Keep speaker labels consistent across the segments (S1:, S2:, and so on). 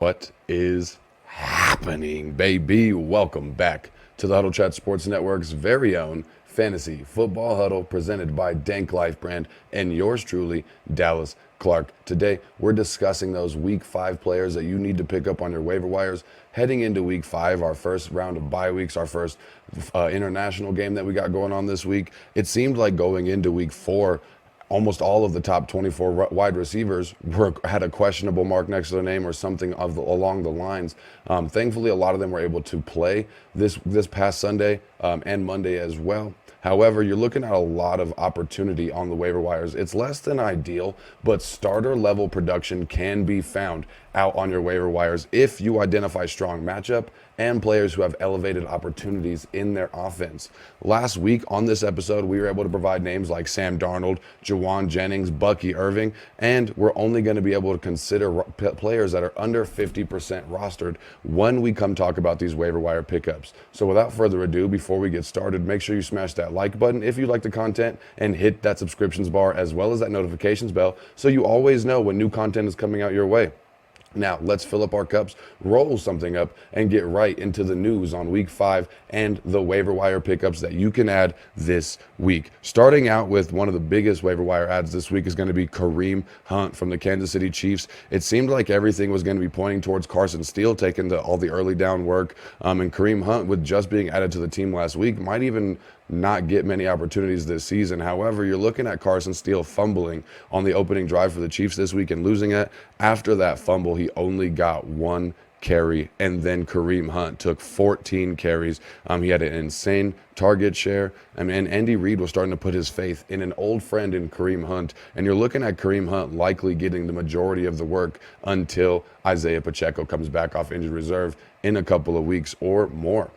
S1: What is happening, baby? Welcome back to the Huddle Chat Sports Network's very own Fantasy Football Huddle presented by Danklyfe brand and yours truly, Dallas Clark. Today, we're discussing those Week 5 players that you need to pick up on your waiver wires heading into Week 5, our first round of bye weeks, our first international game that we got going on this week. It seemed like going into Week 4, almost all of the top 24 wide receivers had a questionable mark next to their name or something along the lines. Thankfully, a lot of them were able to play this past Sunday and Monday as well. However, you're looking at a lot of opportunity on the waiver wires. It's less than ideal, but starter level production can be found out on your waiver wires if you identify strong matchup and players who have elevated opportunities in their offense. Last week on this episode, we were able to provide names like Sam Darnold, Juwan Jennings, Bucky Irving, and we're only going to be able to consider players that are under 50% rostered when we come talk about these waiver wire pickups. So without further ado, before we get started, make sure you smash that like button if you like the content and hit that subscriptions bar as well as that notifications bell so you always know when new content is coming out your way. Now, let's fill up our cups, roll something up, and get right into the news on Week 5 and the waiver wire pickups that you can add this week. Starting out with one of the biggest waiver wire adds this week is going to be Kareem Hunt from the Kansas City Chiefs. It seemed like everything was going to be pointing towards Carson Steele taking all the early down work, and Kareem Hunt, with just being added to the team last week, might even not get many opportunities this season. However, you're looking at Carson Steele fumbling on the opening drive for the Chiefs this week and losing it. After that fumble, he only got one carry, and then Kareem Hunt took 14 carries. He had an insane target share. And Andy Reid was starting to put his faith in an old friend in Kareem Hunt. And you're looking at Kareem Hunt likely getting the majority of the work until Isaiah Pacheco comes back off injured reserve in a couple of weeks or more.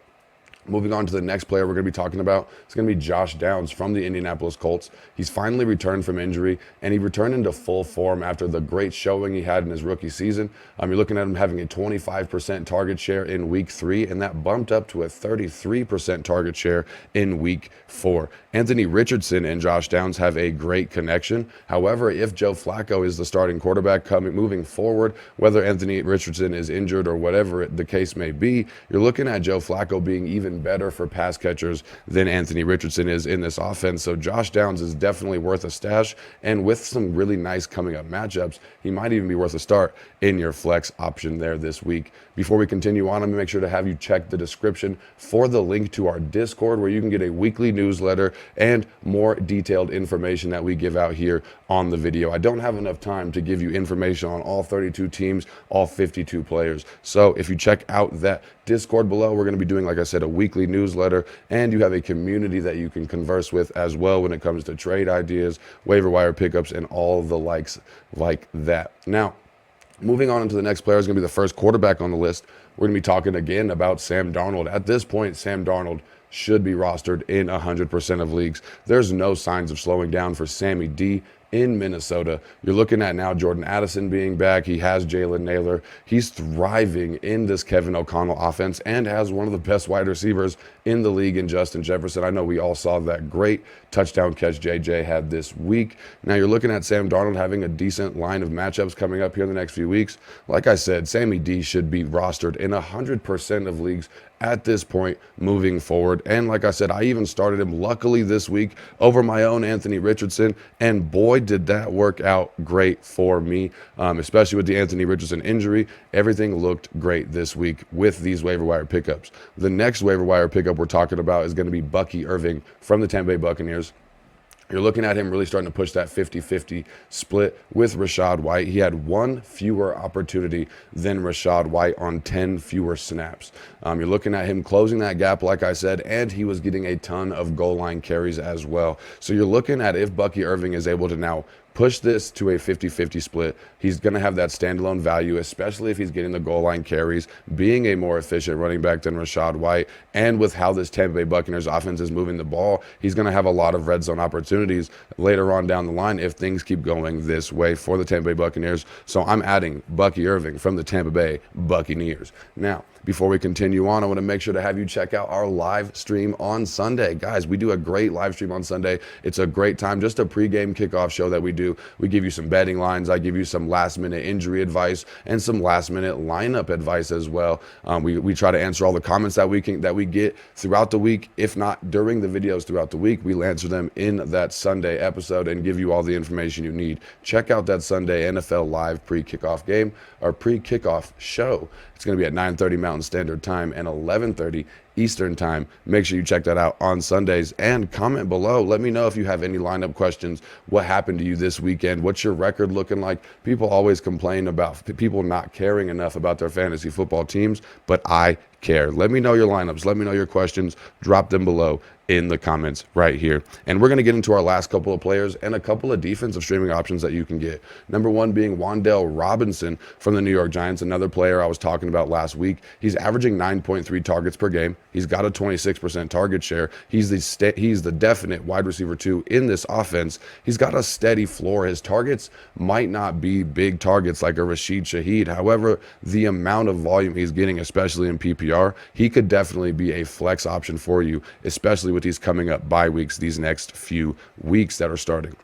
S1: Moving on to the next player we're going to be talking about, it's going to be Josh Downs from the Indianapolis Colts. He's finally returned from injury, and he returned into full form after the great showing he had in his rookie season. You're looking at him having a 25% target share in Week 3, and that bumped up to a 33% target share in Week 4. Anthony Richardson and Josh Downs have a great connection. However, if Joe Flacco is the starting quarterback moving forward, whether Anthony Richardson is injured or whatever the case may be, you're looking at Joe Flacco being even better for pass catchers than Anthony Richardson is in this offense. So Josh Downs is definitely worth a stash, and with some really nice coming up matchups, he might even be worth a start in your flex option there this week. Before we continue on, I'm gonna make sure to have you check the description for the link to our Discord, where you can get a weekly newsletter and more detailed information that we give out here on the video. I don't have enough time to give you information on all 32 teams, all 52 players. So if you check out that Discord below, we're going to be doing, like I said, a weekly newsletter, and you have a community that you can converse with as well when it comes to trade ideas, waiver wire pickups, and all the likes like that. Now, moving on into the next player is going to be the first quarterback on the list. We're going to be talking again about Sam Darnold. At this point, Sam Darnold should be rostered in 100% of leagues. There's no signs of slowing down for Sammy D in Minnesota. You're looking at now Jordan Addison being back. He has Jalen Naylor. He's thriving in this Kevin O'Connell offense and has one of the best wide receivers in the league in Justin Jefferson. I know we all saw that great touchdown catch JJ had this week. Now you're looking at Sam Darnold having a decent line of matchups coming up here in the next few weeks. Like I said, Sammy D should be rostered in 100% of leagues at this point moving forward. And like I said, I even started him luckily this week over my own Anthony Richardson, and boy, did that work out great for me, especially with the Anthony Richardson injury. Everything looked great this week with these waiver wire pickups. The next waiver wire pickup we're talking about is going to be Bucky Irving from the Tampa Bay Buccaneers. You're looking at him really starting to push that 50-50 split with Rachaad White. He had one fewer opportunity than Rachaad White on 10 fewer snaps. You're looking at him closing that gap, like I said, and he was getting a ton of goal line carries as well. So you're looking at if Bucky Irving is able to now push this to a 50-50 split, he's going to have that standalone value, especially if he's getting the goal line carries, being a more efficient running back than Rachaad White. And with how this Tampa Bay Buccaneers offense is moving the ball, he's going to have a lot of red zone opportunities later on down the line if things keep going this way for the Tampa Bay Buccaneers. So I'm adding Bucky Irving from the Tampa Bay Buccaneers. Now, before we continue on, I want to make sure to have you check out our live stream on Sunday. Guys, we do a great live stream on Sunday. It's a great time, just a pregame kickoff show that we do do. We give you some betting lines. I give you some last-minute injury advice and some last-minute lineup advice as well. We try to answer all the comments that we get throughout the week. If not during the videos throughout the week, we'll answer them in that Sunday episode and give you all the information you need. Check out that Sunday NFL Live pre-kickoff game or pre-kickoff show. It's going to be at 9:30 Mountain Standard Time and 11:30 Eastern Time. Make sure you check that out on Sundays and comment below. Let me know if you have any lineup questions. What happened to you this weekend? What's your record looking like? People always complain about people not caring enough about their fantasy football teams, but I care. Let me know your lineups. Let me know your questions. Drop them below in the comments right here. And we're going to get into our last couple of players and a couple of defensive streaming options that you can get. Number one being Wan'Dale Robinson from the New York Giants, another player I was talking about last week. He's averaging 9.3 targets per game. He's got a 26% target share. He's the definite wide receiver 2 in this offense. He's got a steady floor. His targets might not be big targets like a Rashid Shaheed. However, the amount of volume he's getting, especially in PPR, he could definitely be a flex option for you, especially with these coming up bye weeks, these next few weeks that are starting.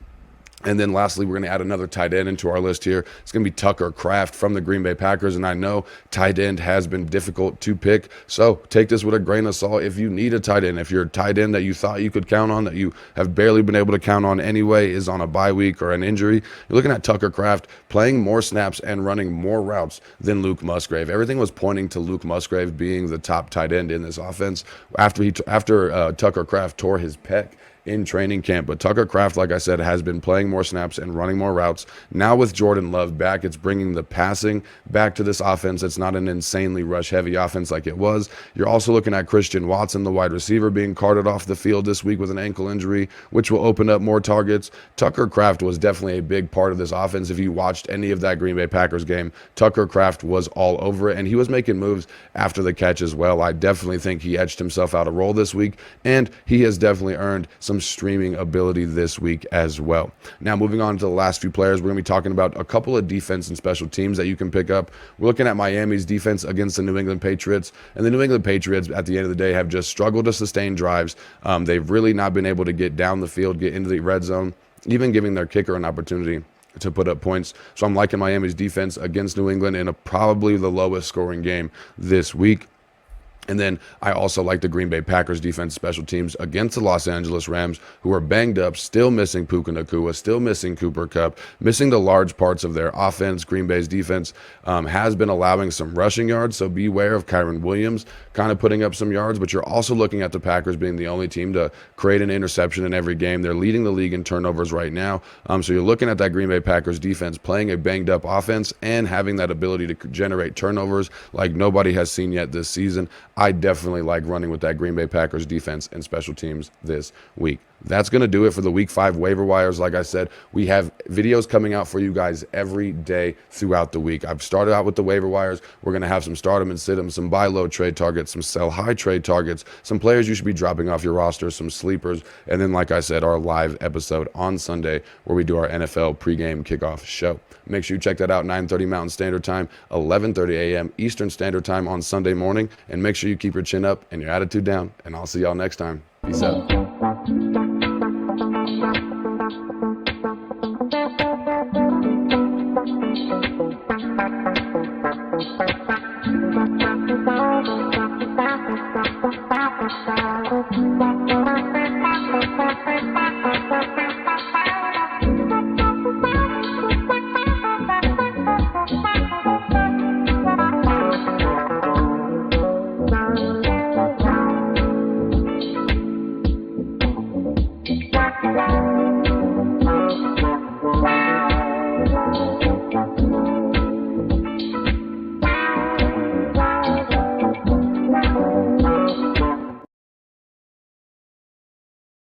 S1: And then lastly, we're going to add another tight end into our list here. It's going to be Tucker Kraft from the Green Bay Packers. And I know tight end has been difficult to pick, so take this with a grain of salt. If you need a tight end, if you're a tight end that you thought you could count on, that you have barely been able to count on anyway, is on a bye week or an injury, you're looking at Tucker Kraft playing more snaps and running more routes than Luke Musgrave. Everything was pointing to Luke Musgrave being the top tight end in this offense after Tucker Kraft tore his pec in training camp. But Tucker Kraft, like I said, has been playing more snaps and running more routes. Now with Jordan Love back, it's bringing the passing back to this offense. It's not an insanely rush-heavy offense like it was. You're also looking at Christian Watson, the wide receiver, being carted off the field this week with an ankle injury, which will open up more targets. Tucker Kraft was definitely a big part of this offense. If you watched any of that Green Bay Packers game, Tucker Kraft was all over it, and he was making moves after the catch as well. I definitely think he edged himself out a role this week, and he has definitely earned some streaming ability this week as well. Now, moving on to the last few players, we're going to be talking about a couple of defense and special teams that you can pick up. We're looking at Miami's defense against the New England Patriots, and the New England Patriots at the end of the day have just struggled to sustain drives. They've really not been able to get down the field, get into the red zone, even giving their kicker an opportunity to put up points. So I'm liking Miami's defense against New England in probably the lowest scoring game this week. And then I also like the Green Bay Packers defense special teams against the Los Angeles Rams, who are banged up, still missing Puka Nacua, still missing Cooper Kupp, missing the large parts of their offense. Green Bay's defense has been allowing some rushing yards, so beware of Kyron Williams kind of putting up some yards. But you're also looking at the Packers being the only team to create an interception in every game. They're leading the league in turnovers right now. So you're looking at that Green Bay Packers defense playing a banged up offense and having that ability to generate turnovers like nobody has seen yet this season. I definitely like running with that Green Bay Packers defense and special teams this week. That's going to do it for the Week 5 waiver wires. Like I said, we have videos coming out for you guys every day throughout the week. I've started out with the waiver wires. We're going to have some start 'em and sit 'em, some buy low trade targets, some sell high trade targets, some players you should be dropping off your roster, some sleepers, and then, like I said, our live episode on Sunday where we do our NFL pregame kickoff show. Make sure you check that out, 9:30 Mountain Standard Time, 11:30 a.m. Eastern Standard Time on Sunday morning, and make sure you keep your chin up and your attitude down, and I'll see y'all next time. Peace out.
S2: Thank you.